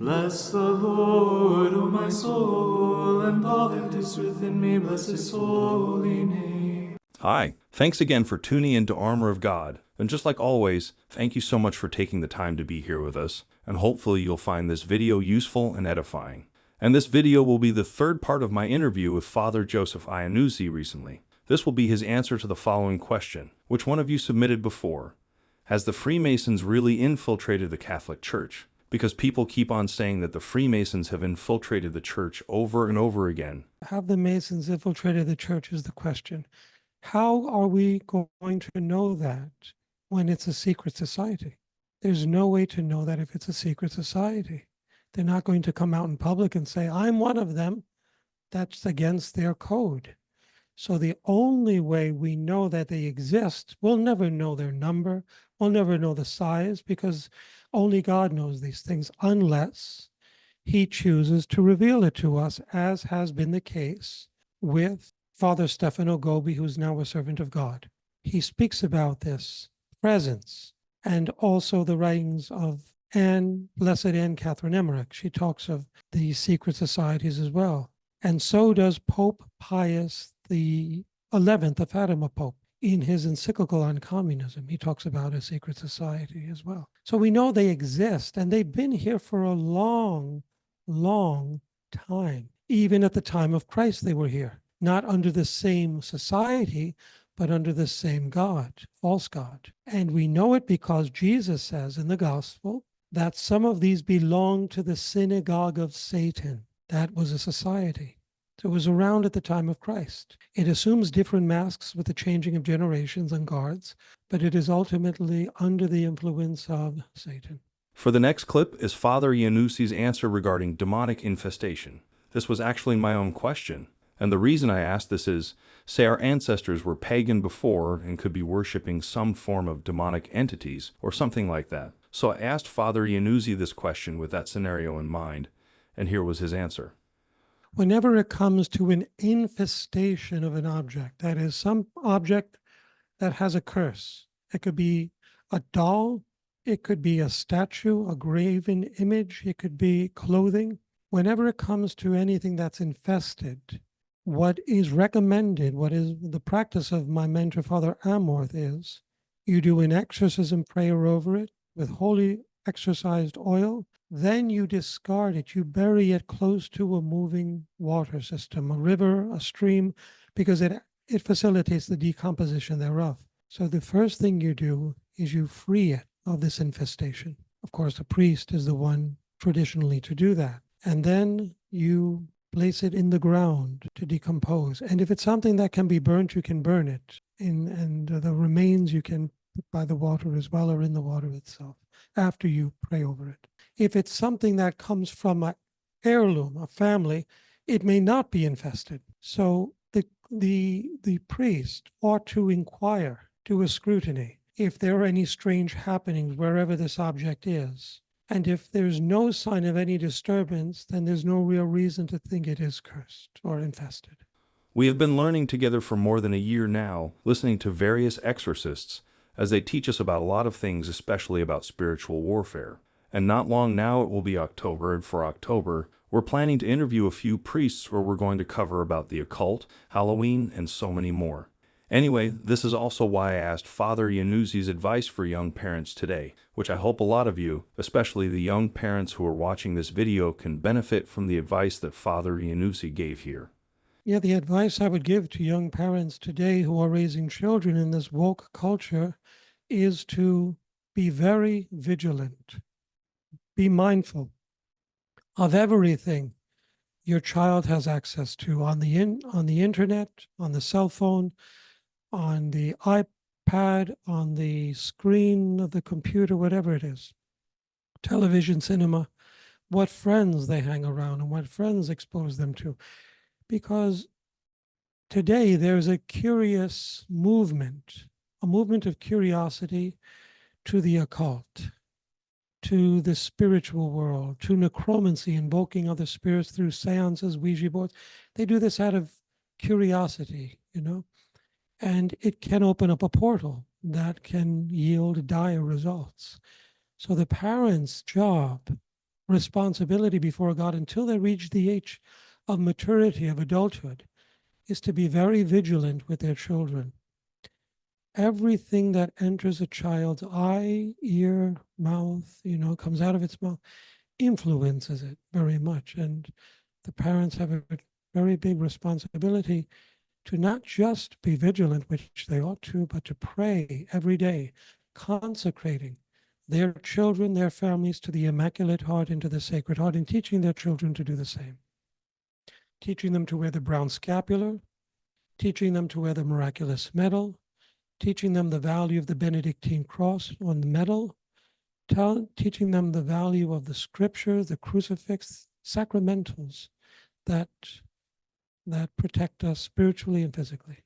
Bless the Lord, O my soul, and all that is within me, bless his holy name. Hi, thanks again for tuning in to Armor of God. And just like always, thank you so much for taking the time to be here with us, and hopefully you'll find this video useful and edifying. And this video will be the third part of my interview with Father Joseph Iannuzzi recently. This will be his answer to the following question, which one of you submitted before. Has the Freemasons really infiltrated the Catholic Church? Because people keep on saying that the Freemasons have infiltrated the church over and over again. Have the Masons infiltrated the church is the question. How are we going to know that when it's a secret society? There's no way to know that if it's a secret society. They're not going to come out in public and say, I'm one of them. That's against their code. So the only way we know that they exist, we'll never know their number, we'll never know the size, because only God knows these things, unless he chooses to reveal it to us, as has been the case with Father Stefano Gobi, who's now a servant of God. He speaks about this presence, and also the writings of Blessed Anne Catherine Emmerich. She talks of the secret societies as well. And so does Pope Pius the 11th, the Fatima Pope, in his encyclical on communism. He talks about a secret society as well. So we know they exist, and they've been here for a long, long time. Even at the time of Christ, they were here, not under the same society, but under the same God, false God. And we know it because Jesus says in the gospel that some of these belong to the Synagogue of Satan. That was a society. So it was around at the time of Christ. It assumes different masks with the changing of generations and guards, but it is ultimately under the influence of Satan. For the next clip is Father Iannuzzi's answer regarding demonic infestation. This was actually my own question. And the reason I asked this is, say our ancestors were pagan before and could be worshipping some form of demonic entities or something like that. So I asked Father Iannuzzi this question with that scenario in mind, and here was his answer. Whenever it comes to an infestation of an object, that is, some object that has a curse, it could be a doll, it could be a statue, a graven image, it could be clothing. Whenever it comes to anything that's infested, what is recommended, what is the practice of my mentor, Father Amorth, is you do an exorcism prayer over it with holy exorcised oil. Then you discard it, you bury it close to a moving water system, a river, a stream, because it facilitates the decomposition thereof. So the first thing you do is you free it of this infestation. Of course, the priest is the one traditionally to do that. And then you place it in the ground to decompose. And if it's something that can be burnt, you can burn it. And the remains you can put by the water as well, or in the water itself, after you pray over it. If it's something that comes from an heirloom, a family, it may not be infested. So the priest ought to inquire, do a scrutiny, if there are any strange happenings wherever this object is. And if there's no sign of any disturbance, then there's no real reason to think it is cursed or infested. We have been learning together for more than a year now, listening to various exorcists, as they teach us about a lot of things, especially about spiritual warfare. And not long now it will be October, and for October, we're planning to interview a few priests where we're going to cover about the occult, Halloween, and so many more. Anyway, this is also why I asked Father Iannuzzi's advice for young parents today, which I hope a lot of you, especially the young parents who are watching this video, can benefit from the advice that Father Iannuzzi gave here. Yeah, the advice I would give to young parents today who are raising children in this woke culture is to be very vigilant. Be mindful of everything your child has access to on the internet, on the cell phone, on the iPad, on the screen of the computer, whatever it is, television, cinema, what friends they hang around and what friends expose them to. Because today there's a curious movement, a movement of curiosity to the occult, to the spiritual world, to necromancy, invoking other spirits through seances, Ouija boards. They do this out of curiosity, and it can open up a portal that can yield dire results. So the parents' job responsibility before God until they reach the age of maturity, of adulthood, is to be very vigilant with their children. Everything that enters a child's eye, ear, mouth, comes out of its mouth, influences it very much. And the parents have a very big responsibility to not just be vigilant, which they ought to, but to pray every day, consecrating their children, their families to the Immaculate Heart and to the Sacred Heart, and teaching their children to do the same. Teaching them to wear the brown scapular, teaching them to wear the miraculous medal, teaching them the value of the Benedictine cross on the medal, teaching them the value of the scripture, the crucifix, sacramentals that protect us spiritually and physically.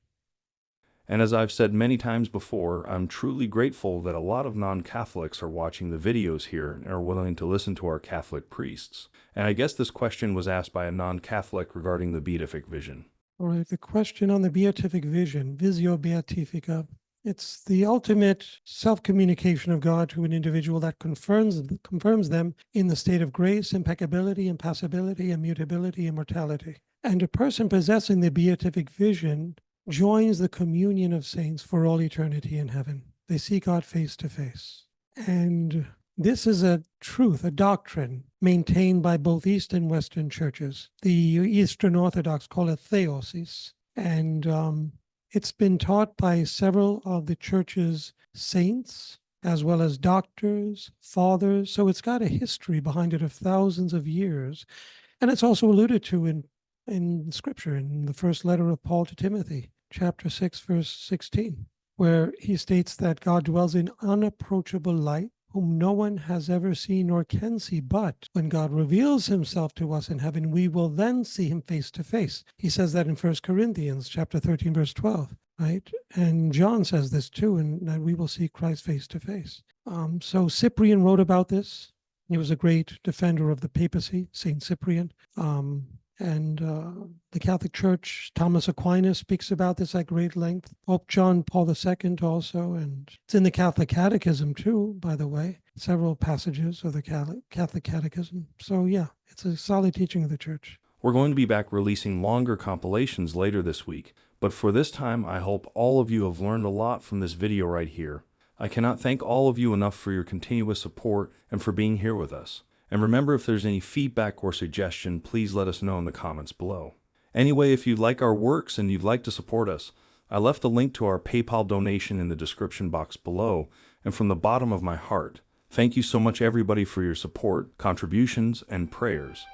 And as I've said many times before, I'm truly grateful that a lot of non-Catholics are watching the videos here and are willing to listen to our Catholic priests. And I guess this question was asked by a non-Catholic regarding the beatific vision. All right, the question on the beatific vision, visio beatifica, it's the ultimate self-communication of God to an individual that confirms them in the state of grace, impeccability, impassibility, immutability, immortality. And a person possessing the beatific vision joins the communion of saints for all eternity in heaven. They see God face to face. And this is a truth, a doctrine maintained by both East and Western churches. The Eastern Orthodox call it theosis. And it's been taught by several of the church's saints, as well as doctors, fathers. So it's got a history behind it of thousands of years. And it's also alluded to in Scripture, in the first letter of Paul to Timothy, chapter 6, verse 16, where he states that God dwells in unapproachable light, whom no one has ever seen nor can see, but when God reveals himself to us in heaven, we will then see him face to face. He says that in 1 Corinthians chapter 13, verse 12, right? And John says this too, and that we will see Christ face to face. So Cyprian wrote about this. He was a great defender of the papacy, Saint Cyprian. And the Catholic Church, Thomas Aquinas speaks about this at great length. Pope John Paul II also, and it's in the Catholic Catechism too, by the way, several passages of the Catholic Catechism. So yeah, it's a solid teaching of the Church. We're going to be back releasing longer compilations later this week, but for this time, I hope all of you have learned a lot from this video right here. I cannot thank all of you enough for your continuous support and for being here with us. And remember, if there's any feedback or suggestion, please let us know in the comments below. Anyway, if you like our works and you'd like to support us, I left a link to our PayPal donation in the description box below, and from the bottom of my heart, thank you so much everybody for your support, contributions, and prayers.